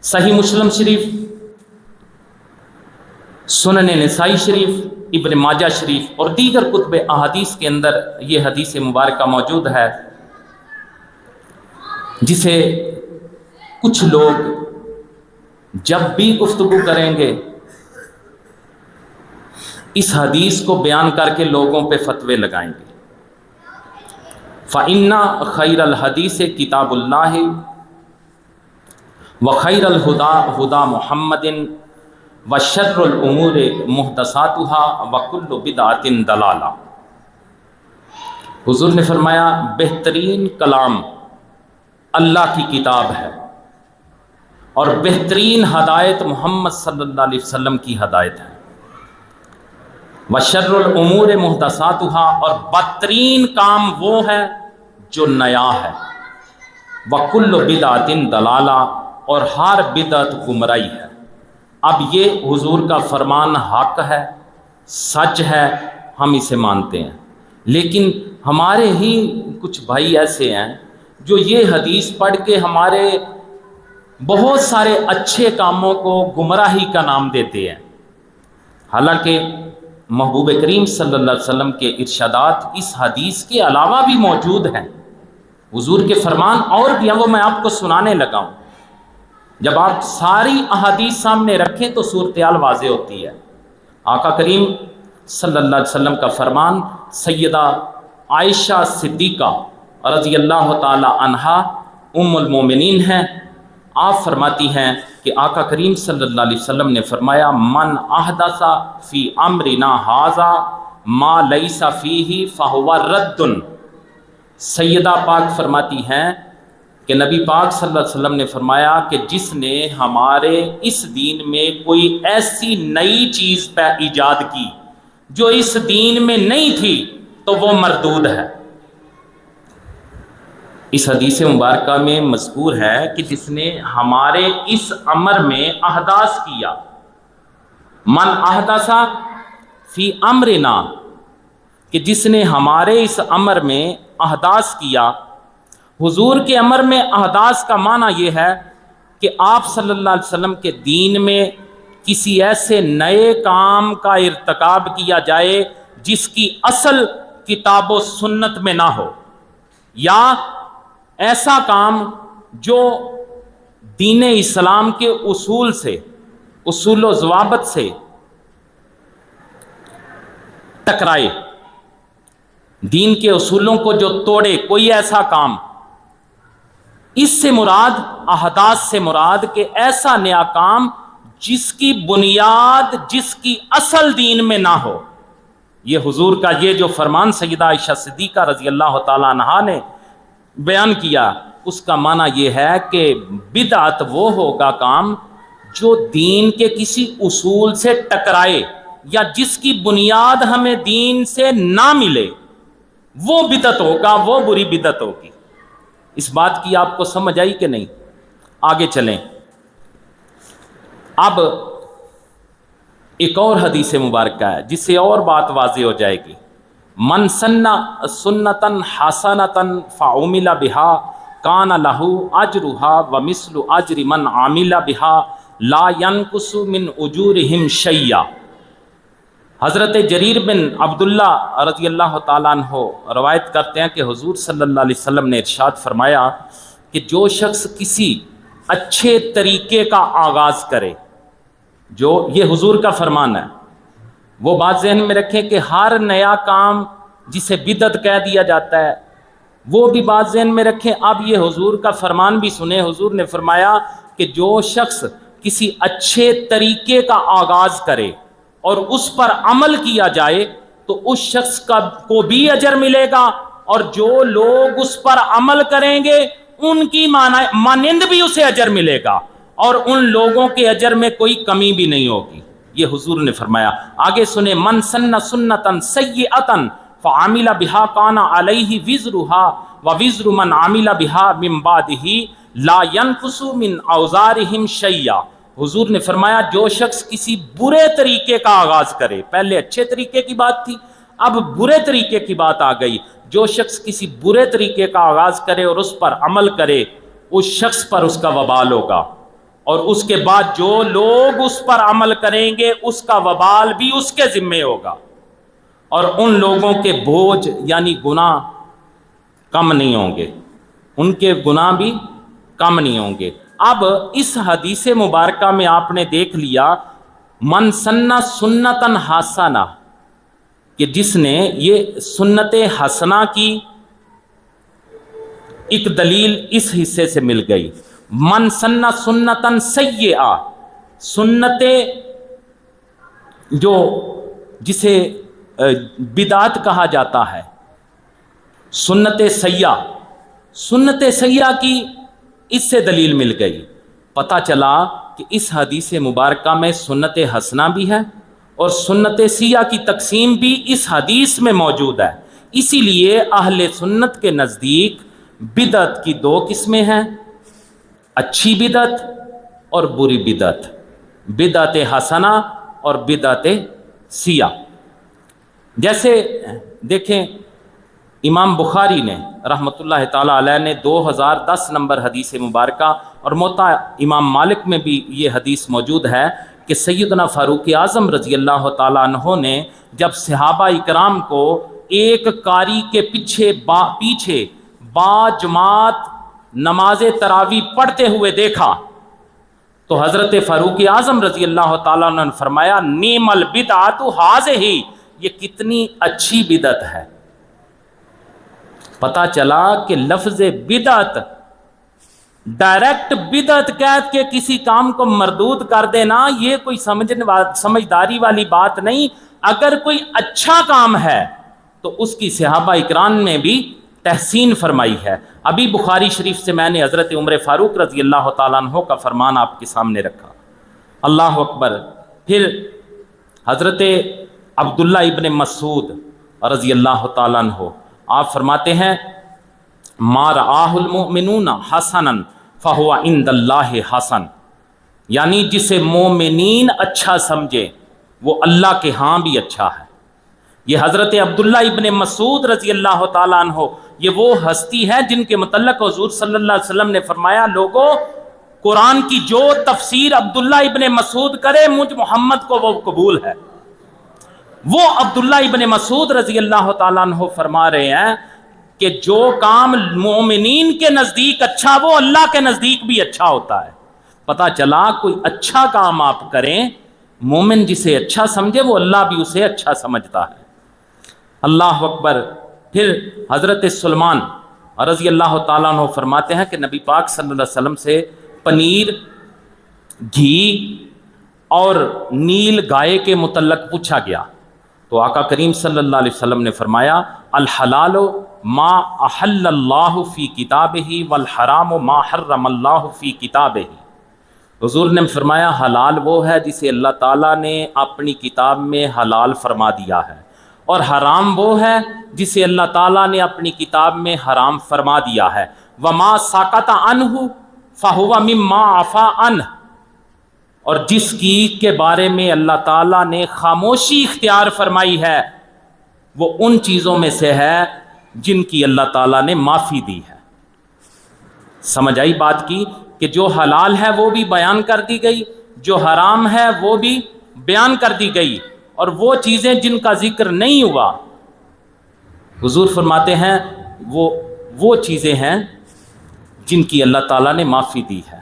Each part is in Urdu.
صحیح مسلم شریف، سنن نسائی شریف، ابن ماجہ شریف اور دیگر کتب احادیث کے اندر یہ حدیث مبارکہ موجود ہے، جسے کچھ لوگ جب بھی گفتگو کریں گے اس حدیث کو بیان کر کے لوگوں پہ فتوے لگائیں گے۔ فَإِنَّ خَيْرَ الْحَدِيثِ كِتَابُ اللَّهِ وَخَيْرَ الْهُدَى هُدَى مُحَمَّدٍ وَشَرُّ الْأُمُورِ مُحْدَثَاتُهَا وَكُلُّ بِدْعَةٍ ضَلَالَةٍ۔ حضور نے فرمایا بہترین کلام اللہ کی کتاب ہے اور بہترین ہدایت محمد صلی اللہ علیہ وسلم کی ہدایت ہے۔ وَشَرُّ الْأُمُورِ مُحْدَثَاتُهَا، اور بدترین کام وہ ہے جو نیا ہے۔ وَكُلُّ بِدْعَةٍ ضَلَالَةٍ، اور ہر بدعت گمراہی ہے۔ اب یہ حضور کا فرمان حق ہے، سچ ہے، ہم اسے مانتے ہیں، لیکن ہمارے ہی کچھ بھائی ایسے ہیں جو یہ حدیث پڑھ کے ہمارے بہت سارے اچھے کاموں کو گمراہی کا نام دیتے ہیں، حالانکہ محبوب کریم صلی اللہ علیہ وسلم کے ارشادات اس حدیث کے علاوہ بھی موجود ہیں۔ حضور کے فرمان اور بھی ہیں، وہ میں آپ کو سنانے لگا ہوں۔ جب آپ ساری احادیث سامنے رکھیں تو صورتحال واضح ہوتی ہے۔ آقا کریم صلی اللہ علیہ وسلم کا فرمان، سیدہ عائشہ صدیقہ رضی اللہ تعالی عنہا ام المومنین ہیں، آپ فرماتی ہیں کہ آقا کریم صلی اللہ علیہ وسلم نے فرمایا من احدث فی امرنا ھذا ما لیس فیہ فہو رد۔ سیدہ پاک فرماتی ہیں کہ نبی پاک صلی اللہ علیہ وسلم نے فرمایا کہ جس نے ہمارے اس دین میں کوئی ایسی نئی چیز پہ ایجاد کی جو اس دین میں نہیں تھی تو وہ مردود ہے۔ اس حدیث مبارکہ میں مذکور ہے کہ جس نے ہمارے اس امر میں احداث کیا، من احدث فی امرنا، کہ جس نے ہمارے اس امر میں احداث کیا۔ حضور کے امر میں احداث کا معنی یہ ہے کہ آپ صلی اللہ علیہ وسلم کے دین میں کسی ایسے نئے کام کا ارتکاب کیا جائے جس کی اصل کتاب و سنت میں نہ ہو، یا ایسا کام جو دین اسلام کے اصول سے، اصول و ضوابط سے ٹکرائے، دین کے اصولوں کو جو توڑے، کوئی ایسا کام۔ اس سے مراد، احداث سے مراد کہ ایسا نیا کام جس کی بنیاد، جس کی اصل دین میں نہ ہو۔ یہ حضور کا یہ جو فرمان سیدہ عائشہ صدیقہ رضی اللہ تعالیٰ عنہا نے بیان کیا، اس کا معنی یہ ہے کہ بدعت وہ ہوگا کام جو دین کے کسی اصول سے ٹکرائے یا جس کی بنیاد ہمیں دین سے نہ ملے، وہ بدعت ہوگا، وہ بری بدعت ہوگی۔ اس بات کی آپ کو سمجھ آئی کہ نہیں؟ آگے چلیں۔ اب ایک اور حدیث مبارکہ ہے جس سے اور بات واضح ہو جائے گی۔ من سن سنتا حسنتا فعمل بها کان لہ اجرھا ومثل اجر من عمل بها لا ينقص من اجورہم شیئا۔ حضرت جریر بن عبداللہ رضی اللہ تعالیٰ عنہ روایت کرتے ہیں کہ حضور صلی اللہ علیہ وسلم نے ارشاد فرمایا کہ جو شخص کسی اچھے طریقے کا آغاز کرے، جو یہ حضور کا فرمان ہے، وہ بات ذہن میں رکھیں کہ ہر نیا کام جسے بدعت کہہ دیا جاتا ہے، وہ بھی بات ذہن میں رکھیں۔ اب یہ حضور کا فرمان بھی سنیں۔ حضور نے فرمایا کہ جو شخص کسی اچھے طریقے کا آغاز کرے اور اس پر عمل کیا جائے تو اس شخص کو بھی اجر ملے گا، اور جو لوگ اس پر عمل کریں گے ان کی مانند بھی اسے اجر ملے گا، اور ان لوگوں کے اجر میں کوئی کمی بھی نہیں ہوگی۔ یہ حضور نے فرمایا۔ آگے سنیں، من سن سنتا سیئتا فعمل بها کان علیہ وزرھا ووزر من عمل بها من بعدہ لا ينقص من اوزارہم شیئا۔ حضور نے فرمایا جو شخص کسی برے طریقے کا آغاز کرے، پہلے اچھے طریقے کی بات تھی، اب برے طریقے کی بات آ گئی، جو شخص کسی برے طریقے کا آغاز کرے اور اس پر عمل کرے، اس شخص پر اس کا وبال ہوگا، اور اس کے بعد جو لوگ اس پر عمل کریں گے اس کا وبال بھی اس کے ذمے ہوگا، اور ان لوگوں کے بوجھ یعنی گناہ کم نہیں ہوں گے، ان کے گناہ بھی کم نہیں ہوں گے۔ اب اس حدیث مبارکہ میں آپ نے دیکھ لیا من سنہ سنتن حسنہ، کہ جس نے یہ سنت حسنہ کی ایک دلیل اس حصے سے مل گئی۔ من سنہ سنتن سیئہ، سنت جو جسے بدعت کہا جاتا ہے، سنت سیئہ، سنت سیئہ کی اس سے دلیل مل گئی۔ پتہ چلا کہ اس حدیث مبارکہ میں سنت حسنہ بھی ہے اور سنت سیئہ کی تقسیم بھی اس حدیث میں موجود ہے۔ اسی لیے اہل سنت کے نزدیک بدعت کی دو قسمیں ہیں، اچھی بدعت اور بری بدعت، بدعت حسنہ اور بدعت سیئہ۔ جیسے دیکھیں امام بخاری نے رحمۃ اللہ تعالیٰ علیہ نے 2010 نمبر حدیث مبارکہ، اور موطا امام مالک میں بھی یہ حدیث موجود ہے کہ سیدنا فاروق اعظم رضی اللہ تعالیٰ عنہ نے جب صحابہ اکرام کو ایک قاری کے پیچھے با جماعت نماز تراویح پڑھتے ہوئے دیکھا تو حضرت فاروق اعظم رضی اللہ تعالیٰ عنہ نے فرمایا نعم البدعۃ ھذہ، یہ کتنی اچھی بدعت ہے۔ پتہ چلا کہ لفظ بدعت ڈائریکٹ بدعت کہہ کے کسی کام کو مردود کر دینا یہ کوئی سمجھداری والی بات نہیں۔ اگر کوئی اچھا کام ہے تو اس کی صحابہ اکرام نے بھی تحسین فرمائی ہے۔ ابھی بخاری شریف سے میں نے حضرت عمر فاروق رضی اللہ تعالیٰ عنہ کا فرمان آپ کے سامنے رکھا، اللہ اکبر۔ پھر حضرت عبداللہ ابن مسعود رضی اللہ تعالیٰ عنہ آپ فرماتے ہیں ما رآہ المؤمنون حسنا فہو عند اللہ حسن، یعنی جسے مومنین اچھا سمجھے وہ اللہ کے ہاں بھی اچھا ہے۔ یہ حضرت عبداللہ ابن مسعود رضی اللہ تعالیٰ عنہ یہ وہ ہستی ہے جن کے متعلق حضور صلی اللہ علیہ وسلم نے فرمایا لوگوں قرآن کی جو تفسیر عبداللہ ابن مسعود کرے مجھ محمد کو وہ قبول ہے۔ وہ عبداللہ ابن مسعود رضی اللہ تعالیٰ عنہ فرما رہے ہیں کہ جو کام مومنین کے نزدیک اچھا وہ اللہ کے نزدیک بھی اچھا ہوتا ہے۔ پتہ چلا کوئی اچھا کام آپ کریں، مومن جسے اچھا سمجھے وہ اللہ بھی اسے اچھا سمجھتا ہے، اللہ اکبر۔ پھر حضرت سلمان رضی اللہ تعالیٰ عنہ فرماتے ہیں کہ نبی پاک صلی اللہ علیہ وسلم سے پنیر، گھی اور نیل گائے کے متعلق پوچھا گیا تو آقا کریم صلی اللہ علیہ وسلم نے فرمایا الحلال ما احل اللہ فی کتابہ والحرام ما حرم اللہ فی کتابہ۔ حضور نے فرمایا حلال وہ ہے جسے اللہ تعالیٰ نے اپنی کتاب میں حلال فرما دیا ہے، اور حرام وہ ہے جسے اللہ تعالیٰ نے اپنی کتاب میں حرام فرما دیا ہے۔ وما سکت عنہ فہو مما عفا عنہ، اور جس کی کے بارے میں اللہ تعالیٰ نے خاموشی اختیار فرمائی ہے وہ ان چیزوں میں سے ہے جن کی اللہ تعالیٰ نے معافی دی ہے۔ سمجھ آئی بات کی کہ جو حلال ہے وہ بھی بیان کر دی گئی، جو حرام ہے وہ بھی بیان کر دی گئی، اور وہ چیزیں جن کا ذکر نہیں ہوا حضور فرماتے ہیں وہ چیزیں ہیں جن کی اللہ تعالیٰ نے معافی دی ہے۔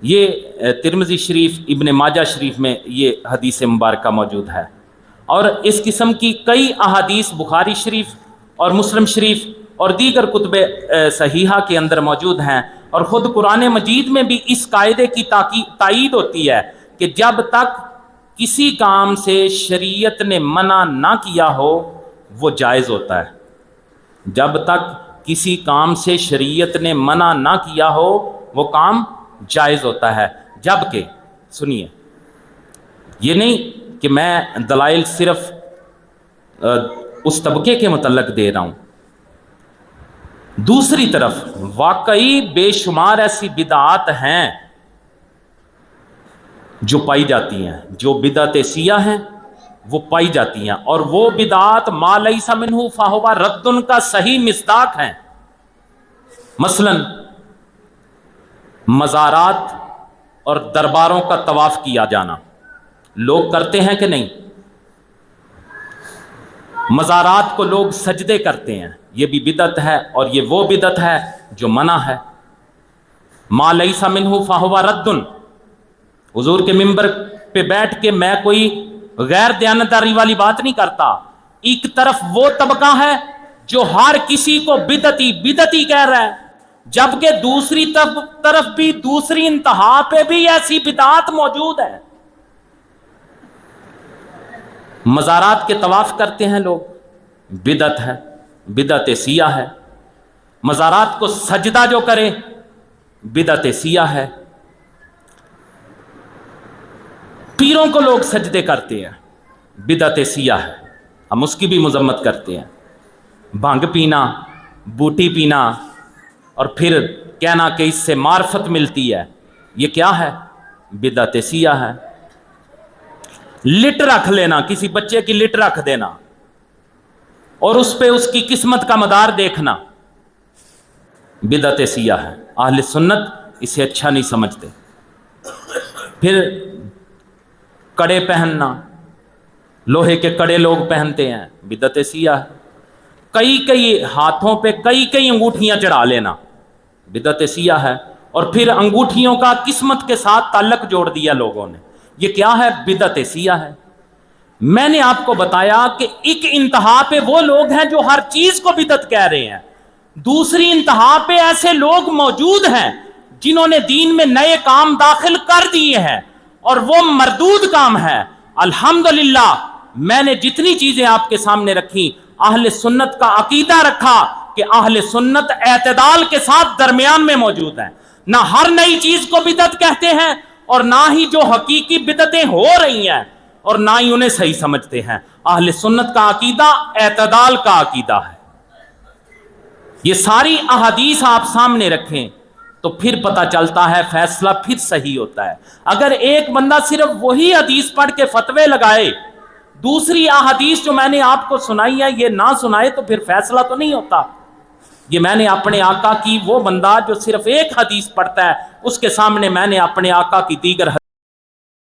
یہ ترمذی شریف، ابن ماجہ شریف میں یہ حدیث مبارکہ موجود ہے، اور اس قسم کی کئی احادیث بخاری شریف اور مسلم شریف اور دیگر کتب صحیحہ کے اندر موجود ہیں، اور خود قرآن مجید میں بھی اس قاعدے کی تائید ہوتی ہے کہ جب تک کسی کام سے شریعت نے منع نہ کیا ہو وہ جائز ہوتا ہے، جب تک کسی کام سے شریعت نے منع نہ کیا ہو وہ کام جائز ہوتا ہے۔ جبکہ سنیے، یہ نہیں کہ میں دلائل صرف اس طبقے کے متعلق دے رہا ہوں، دوسری طرف واقعی بے شمار ایسی بدعات ہیں جو پائی جاتی ہیں، جو بدعت سیاہ ہیں وہ پائی جاتی ہیں، اور وہ بدعات ما لیس منہ فہو رد کا صحیح مصداق ہیں۔ مثلا مزارات اور درباروں کا طواف کیا جانا لوگ کرتے ہیں کہ نہیں؟ مزارات کو لوگ سجدے کرتے ہیں، یہ بھی بدعت ہے، اور یہ وہ بدعت ہے جو منع ہے۔ ما لیس منہ فہو رد، حضور کے ممبر پہ بیٹھ کے میں کوئی غیر دیانتداری والی بات نہیں کرتا۔ ایک طرف وہ طبقہ ہے جو ہر کسی کو بدعتی بدعتی کہہ رہا ہے، جبکہ دوسری طرف بھی دوسری انتہا پہ بھی ایسی بدعات موجود ہے۔ مزارات کے طواف کرتے ہیں لوگ، بدعت ہے، بدعت سیاہ ہے۔ مزارات کو سجدہ جو کرے بدعت سیاہ ہے۔ پیروں کو لوگ سجدے کرتے ہیں، بدعت سیاہ ہے، ہم اس کی بھی مذمت کرتے ہیں۔ بھنگ پینا، بوٹی پینا، اور پھر کہنا کہ اس سے معرفت ملتی ہے، یہ کیا ہے؟ بدعت سیاہ ہے۔ لٹ رکھ لینا، کسی بچے کی لٹ رکھ دینا اور اس پہ اس کی قسمت کا مدار دیکھنا، بدعت سیاہ ہے۔ اہل سنت اسے اچھا نہیں سمجھتے۔ پھر کڑے پہننا، لوہے کے کڑے لوگ پہنتے ہیں، بدعت سیاہ ہے۔ کئی ہاتھوں پہ کئی انگوٹھیاں چڑھا لینا، بدعت سیاہ ہے۔ اور پھر انگوٹھیوں کا قسمت کے ساتھ تعلق جوڑ دیا لوگوں نے، یہ کیا ہے؟ بدعت سیاہ ہے۔ میں نے آپ کو بتایا کہ ایک انتہا پہ وہ لوگ ہیں جو ہر چیز کو بدعت کہہ رہے ہیں، دوسری انتہا پہ ایسے لوگ موجود ہیں جنہوں نے دین میں نئے کام داخل کر دیے ہیں اور وہ مردود کام ہے۔ الحمدللہ میں نے جتنی چیزیں آپ کے سامنے رکھی، اہل سنت کا عقیدہ رکھا کہ اہل سنت اعتدال کے ساتھ درمیان میں موجود ہیں، نہ ہر نئی چیز کو بدعت کہتے ہیں اور نہ ہی جو حقیقی بدعتیں ہو رہی ہیں اور نہ ہی انہیں صحیح سمجھتے ہیں۔ اہل سنت کا عقیدہ اعتدال کا عقیدہ ہے۔ یہ ساری احادیث آپ سامنے رکھیں تو پھر پتہ چلتا ہے فیصلہ پھر صحیح ہوتا ہے۔ اگر ایک بندہ صرف وہی حدیث پڑھ کے فتوے لگائے، دوسری احادیث جو میں نے آپ کو سنائی ہے یہ نہ سنائے، تو پھر فیصلہ تو نہیں ہوتا۔ یہ میں نے اپنے آقا کی، وہ بندہ جو صرف ایک حدیث پڑھتا ہے اس کے سامنے میں نے اپنے آقا کی دیگر